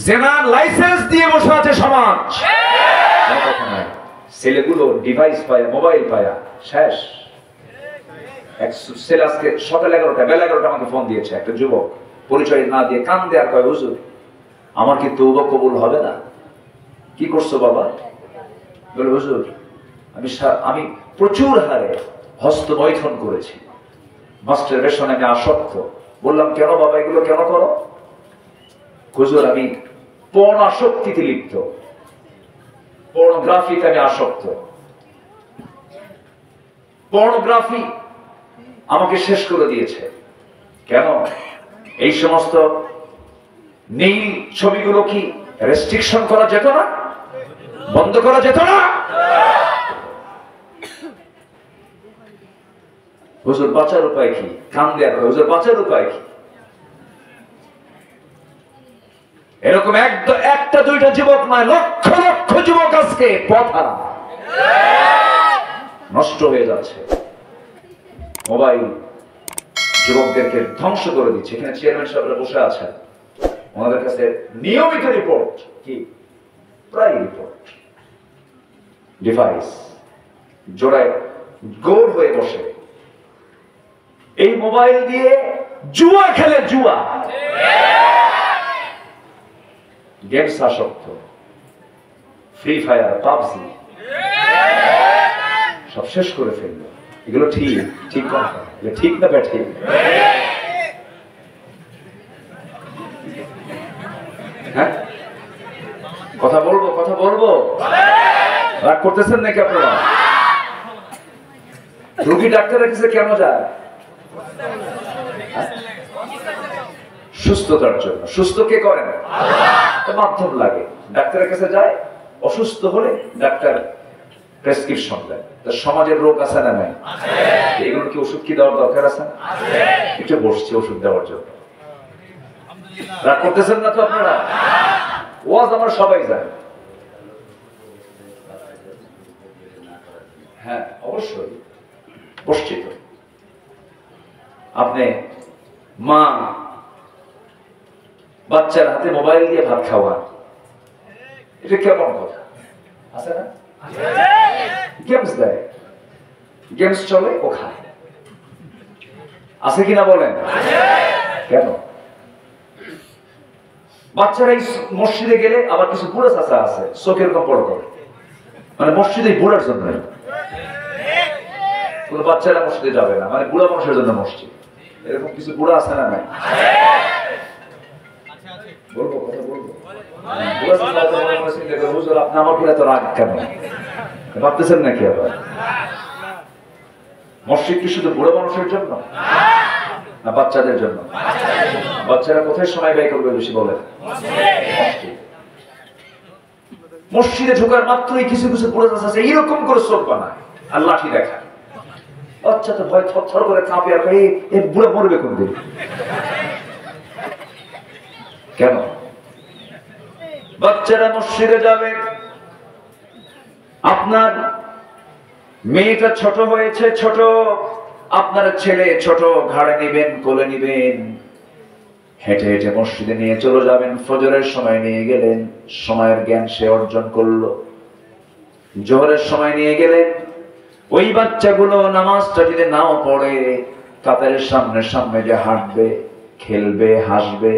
জেনার licence দিয়ে বসে আছে সমাজ। ছেলেগুলো ডিভাইস পায়, মোবাইল পায়, শেষ। এক ছেলে আজকে সকাল 11টা, বেলা 11টা আমাকে ফোন দিয়েছে, একটা যুবক, পরিচয় না দিয়ে কান্দে আর কয়, হুজুর আমার কি তওবা কবুল হবে না? কি করছো বাবা? বলে হুজুর আমি প্রচুর হারে হস্তমৈথুন করেছি, মাস্টারবেশনে আমি আসক্ত। বললাম কেন বাবা এগুলো কেন করো? হুজুর আমি পর্ন আসক্তিতে লিপ্ত, পর্নোগ্রাফিতে আমি আসক্ত, পর্নোগ্রাফি আমাকে শেষ করে দিয়েছে। কেন? এই সমস্ত নীল ছবিগুলো কি রেস্ট্রিকশন করা যেত না? বন্ধ করা যেত না? হুজুর বাঁচার উপায় কি? কান দেয়া, হুজুর বাঁচার উপায় কি? এরকম একটা দুইটা যুবক নয়, লক্ষ লক্ষ যুবক আজকে পথহারা, নষ্ট হয়ে যাচ্ছে। মোবাইল যুবকদেরকে ধ্বংস করে দিচ্ছে। এখানে চেয়ারম্যান সাহেবরা বসে আছেন, ওনাদের কাছে নিয়মিত রিপোর্ট, কি প্রায় রিপোর্ট, ডিভাইস জোড়ায় গোল হয়ে বসে এই মোবাইল দিয়ে জুয়া খেলে, জুয়া গেমস আসক্ত, ফ্রি ফায়ার, পাবজি সব শেষ করে ফেললো। এগুলো ঠিক কথা, ঠিক না ব্যাঠিক? হ্যাঁ, কথা বলবো রাগ করতেছেন নাকি আপনারা? রোগী ডাক্তারের কাছে কেন যায়? সুস্থতার জন্য। সুস্থ কে করেন? মাধ্যম লাগে, ডাক্তারের কাছে যায়। অসুস্থ হলে ডাক্তার প্রেসক্রিপশন দেয়। সমাজের রোগ আছে না নাই? এগুলো কি ওষুধ কি দেওয়ার দরকার আছে? একটু বসছে ওষুধ দেওয়ার জন্য। রাগ করতেছেন না তো আপনারা? ওয়াজ আমরা সবাই জানি। হ্যাঁ অবশ্যই বসছি তো। আপনি মা বাচ্চার হাতে মোবাইল দিয়ে ভাত খাওয়া, এটা কেমন কথা? আছে না? গেমস দেয়, গেমস চলে, ও খায়, আছে কিনা বলেন? কেন? বাচ্চারা এই মসজিদে গেলে আবার কিছু বুড়া চাচা আছে চোখের কপড় করে, মানে মসজিদে বুড়ার জন্য, কোন বাচ্চারা মসজিদে যাবে না, মানে বুড়া মানুষের জন্য মসজিদ। এরকম কিছু বুড়া আছে না নাই? বলবো কথা বলবো। আপনি আমার উপরে এত রাগ কেন ভাবতেছেন নাকি? আবার মসজিদ কি শুধু বুড়ো মানুষের জন্য না বাচ্চাদের জন্য? বাচ্চারা কোথায় সময় ব্যয় করবে বেশি বলেন? মসজিদে ঢোকার মাত্রই কিছু কিছু বুড়ো আছে এইরকম করে চোখ বানায় আর লাঠি দেখা। বাচ্চা তো ভয় থরথর করে কাঁপে আর এই বুড়ো মরবে কোন দিন। কেন? বাচ্চারা মসজিদে যাবে, আপনার মেয়েটা ছোট হয়েছে, ছোট, আপনার ছেলে ছোট, ঘাড়ে নিবেন, কোলে নিবেন, হেঁটে হেঁটে মসজিদে নিয়ে চলে যাবেন। ফজরের সময় নিয়ে গেলেন, সময়ের জ্ঞান সে অর্জন করলো। জোহরের সময় নিয়ে গেলেন, ওই বাচ্চাগুলো নামাজটা যদি নাও পড়ে কাতারের সামনে সামনে যে হাঁটবে, খেলবে, হাসবে,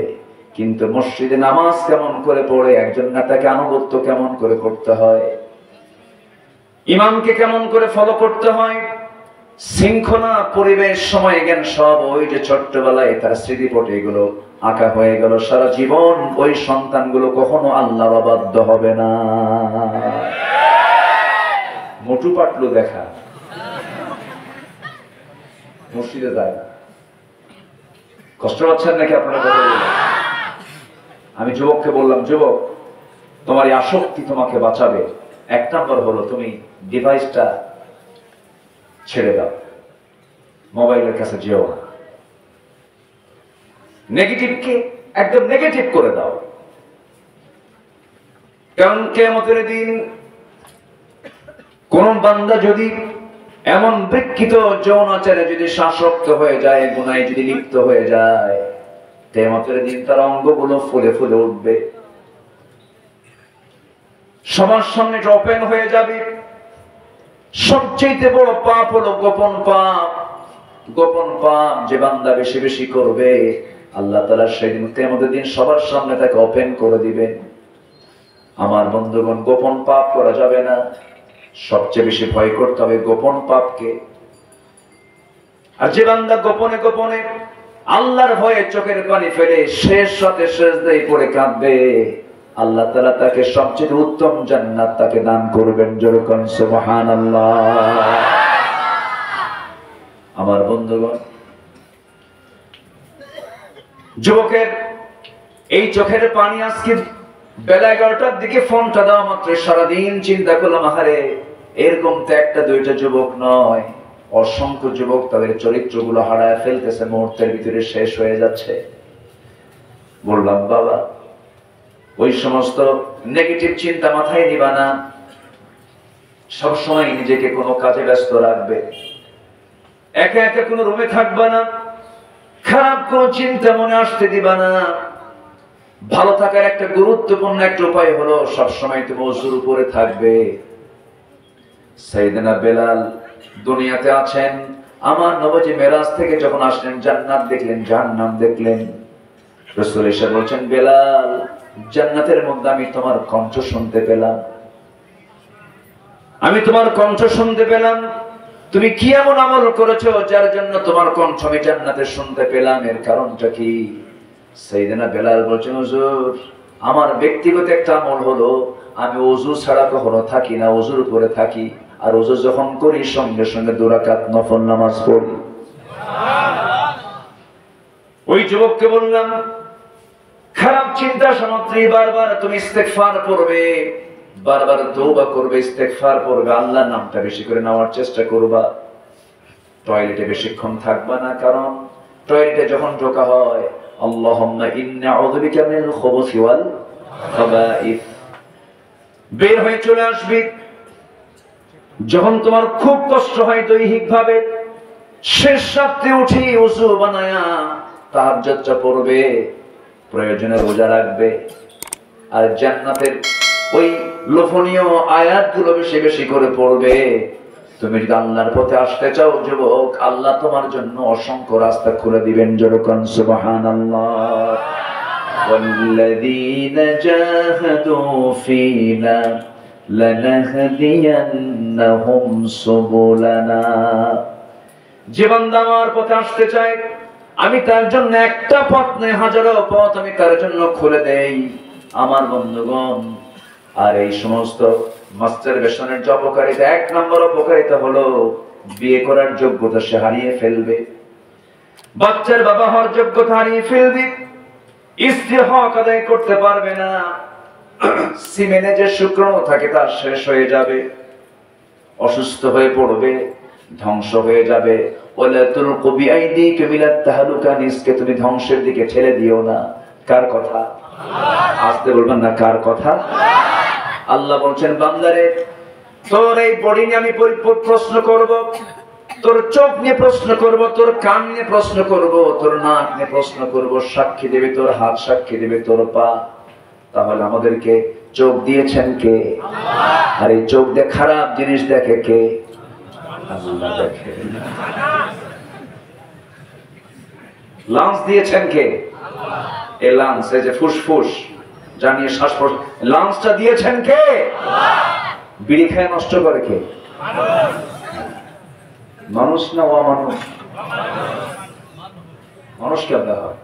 কিন্তু মসজিদে নামাজ কেমন করে পড়ে, একজন নেতাকে আনুগত্য কেমন করে করতে হয়, ইমামকে কেমন করে ফলো করতে হয়, শৃঙ্খলা, পরিবেশ, সময় জ্ঞান সব ওই যে ছোট্টবেলায় তার স্মৃতিপটে এগুলো আঁকা হয়ে গেল। সারা জীবন ওই সন্তানগুলো কখনো আল্লাহর অবাধ্য হবে না। মোটু পাটলু দেখা মসজিদে যায় না। কষ্ট পাচ্ছেন নাকি আপনারা? কথা বলুন। আমি যুবককে বললাম, যুবক তোমার এই আসক্তি তোমাকে বাঁচাবে। এক নম্বর হলো তুমি ডিভাইসটা ছেড়ে দাও, মোবাইলের কাছে যেও না, নেগেটিভকে একদম নেগেটিভ করে দাও। কারণ কিয়ামতের দিন কোন বান্দা যদি এমন বিকৃত যৌনাচারে যদি আসক্ত হয়ে যায়, গুনাহে যদি লিপ্ত হয়ে যায়, কিয়ামতের দিন তার অঙ্গগুলো ফুলে ফুলে উঠবে, সবার সামনে ওপেন হয়ে যাবে। সবচেয়ে বড় পাপ হলো গোপন পাপ। গোপন পাপ যে বান্দা বেশি বেশি করবে, আল্লাহ তাআলা সেদিন কিয়ামতের দিন সবার সামনে তাকে ওপেন করে দিবেন। আমার বন্ধুগণ, গোপন পাপ করা যাবে না। সবচেয়ে বেশি ভয় করতে হবে গোপন পাপকে। আর যে বান্দা গোপনে গোপনে আল্লাহর ভয়ে চোখের পানি ফেলে শেষ রাতে সিজদায় পড়ে কাঁদবে, আল্লাহ তাআলা তাকে সবচেয়ে উত্তম জান্নাত তাকে দান করবেন। জোরে কোন সুবহানাল্লাহ। আমার বন্ধুগণ, যুবকের এই চোখের পানি আজকে বেলা 11টার দিকে ফোনটা দেওয়া মাত্র সারাদিন চিন্তা করলাম, আহারে এরকম তো একটা দুইটা যুবক নয়, অসংখ্য যুবক তাদের চরিত্রগুলো হারায় ফেলতেছে, মুহূর্তের ভিতরে শেষ হয়ে যাচ্ছে। বললাম, বাবা ওই সমস্ত নেগেটিভ চিন্তা মাথায় নিবা না, সবসময় নিজেকে কোনো কাজে ব্যস্ত রাখবে, একা একা কোনো রুমে থাকবা না, খারাপ কোনো চিন্তা মনে আসতে দিবা না। ভালো থাকার একটা গুরুত্বপূর্ণ একটা উপায় হলো সবসময় তুমি ওযুর উপরে থাকবে। সাইয়েদনা বেলাল দুনিয়াতে আছেন, আমার নবী মেরাজ থেকে যখন আসলেন জান্নাত দেখলেন, জাহান্নাম দেখলেন। রাসূল এসে বলছেন, বেলাল জান্নাতের মধ্যে আমি তোমার কণ্ঠ শুনতে পেলাম, আমি তোমার কণ্ঠ শুনতে পেলাম। তুমি কি এমন আমল করেছো যার জন্য তোমার কণ্ঠ আমি জান্নাতে শুনতে পেলাম, এর কারণটা কি? সাইয়েদনা বেলাল বলছেন, হুজুর আমার ব্যক্তিগত একটা আমল হলো আমি ওযু ছাড়া কখনো থাকি না, ওযুর উপরে থাকি, আর ওযু যখন করি সঙ্গে সঙ্গে 2 রাকাত নফল নামাজ পড়ি। ওই যুবককে বললাম, খারাপ চিন্তা সামগ্রী বারবার তুমি ইস্তেগফার পড়বে, বারবার তওবা করবে, ইস্তেগফার পড়বে, আল্লাহর নামটা বেশি করে নেওয়ার চেষ্টা করবা। টয়লেটে বেশিক্ষণ থাকবা না, কারণ টয়লেটে যখন ঢোকা হয় আল্লাহুম্মা ইন্নী আউযু বিকা মিনাল খুবুসি ওয়াল খাবাইস, বের হয়ে চলে আসবি। যখন তোমার খুব কষ্ট হয় দৈহিকভাবে, শেষ রাতে উঠে ওযু বানায়া তাহাজ্জুদটা পড়বে, প্রয়োজনে রোজা রাখবে, আর জান্নাতের ওই লোভনীয় আয়াতগুলো বেশি বেশি করে পড়বে। তুমি যদি আল্লাহর পথে আসতে চাও যুবক, আল্লাহ তোমার জন্য অসংখ্য রাস্তা খুলে দিবেন। জোরে কোন সুবহানাল্লাহ। ওয়াল্লাযীনা জাহাদু ফীনা লানাহদিয়ান্নাহুম সুবুলানা। যে বান্দা আমার পথে আসতে চায়, আমি তার জন্য একটা পথ নয় হাজারো পথ আমি তার জন্য খুলে দেই। আমার বন্ধুগণ, আর এই সমস্ত মাস্টারবেশনের যে অপকারিতা, 1 নম্বর অপকারিতা হলো বিয়ে করার যোগ্যতা সে হারিয়ে ফেলবে, বাচ্চার বাবা হওয়ার যোগ্যতা হারিয়ে ফেলবে, স্ত্রীর হক আদায় করতে পারবে না, সিমেনে যে শুক্রাণু থাকে তা শেষ হয়ে যাবে, অসুস্থ হয়ে পড়বে, ধ্বংস হয়ে যাবে। ওয়ালা তুলকু বিআইদিকুম ইলাত তাহলুকা, নিজকে তুমি ধ্বংসের দিকে ঠেলে দিও না। কার কথা? আসতে বলবেন না, কার কথা? আল্লাহ বলছেন, বান্দারে তোর এই বডি নিয়ে আমি প্রশ্ন করব, তোর চোখ নিয়ে প্রশ্ন করব, তোর কান নিয়ে প্রশ্ন করব, তোর নাক নিয়ে প্রশ্ন করব, সাক্ষী দেবে তোর হাত, সাক্ষী দেবে তোর পা। তাহলে আমাদেরকে চোখ দিয়েছেন কে? আল্লাহ। আর এই চোখ দিয়ে খারাপ জিনিস দেখে কে? আল্লাহ দেখে। লাঞ্চ দিয়েছেন কে? আল্লাহ। এই লাঞ্চ, এই যে ফুসফুস জানিয়ে শ্বাস প্রশ্বাস, লাঞ্চটা দিয়েছেন কে? আল্লাহ। বিড়ি খেয়ে নষ্ট করে কে? মানুষ না অমানুষ? মানুষ কেমন হয়?